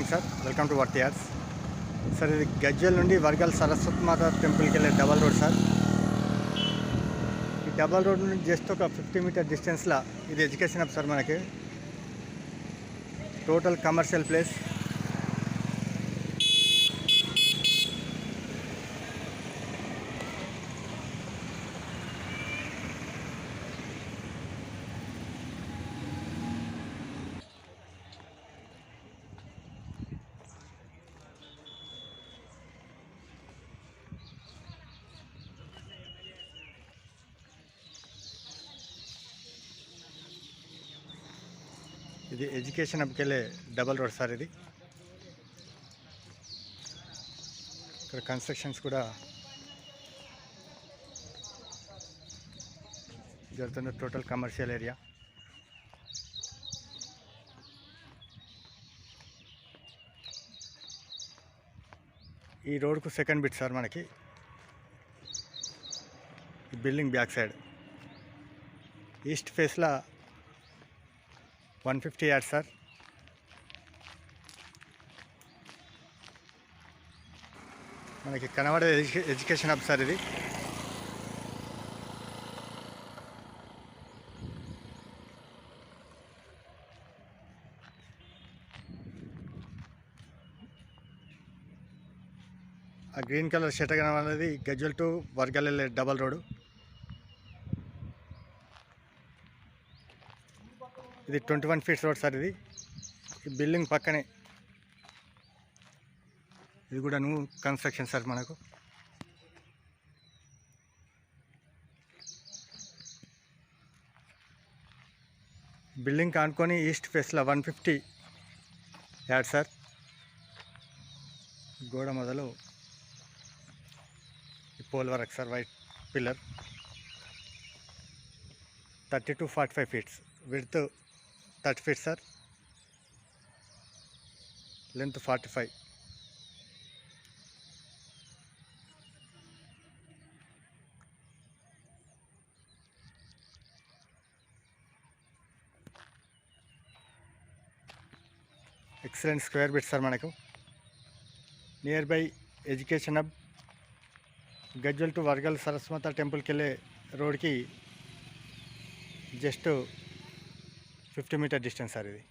Morning sir. Welcome to worth yards. Sir ఇది గజ్జల్ నుండి వర్గల్ సరస్వతి మాత టెంపుల్కి వెళ్ళే డబల్ రోడ్ సార్. ఈ డబల్ రోడ్ నుండి జస్ట్ ఒక 50 మీటర్ డిస్టెన్స్లో ఇది ఎడ్యుకేషన్ హబ్ సార్. మనకి టోటల్ కమర్షియల్ ప్లేస్. ఇది ఎడ్యుకేషన్ హబ్కి వెళ్ళే డబల్ రోడ్ సార్. ఇది ఇక్కడ కన్స్ట్రక్షన్స్ కూడా జరుగుతుంది. Total commercial area. ఈ రోడ్కు సెకండ్ బిట్ సార్. మనకి ఈ బిల్డింగ్ బ్యాక్ సైడ్ ఈస్ట్ ఫేస్లో 150 యార్డ్స్ సార్. మనకి కనబడే ఎడ్యుకేషన్ హబ్ సార్. ఇది ఆ గ్రీన్ కలర్ షర్ట్ కనబడేది గజ్జల్ టు వర్గల్ వెళ్ళే డబల్ రోడ్. ఇది 21 ఫీట్స్ రోడ్ సార్. ఇది ఈ బిల్డింగ్ పక్కనే ఇది కూడా న్యూ కన్స్ట్రక్షన్ సార్. మనకు బిల్డింగ్ కానుకొని ఈస్ట్ ఫేస్లో 150 యార్డ్ సార్. గోడ మొదలు ఈ పోల్ వరకు sir. White pillar 30 to 45 feets. Width 30 feet sir. Length 45. Excellent square bit sir. మనకు nearby education hub Gajwel to Wargal Saraswati టెంపుల్కి వెళ్ళే రోడ్కి జస్ట్ 50 మీటర్ డిస్టెన్స్ సార్. ఇది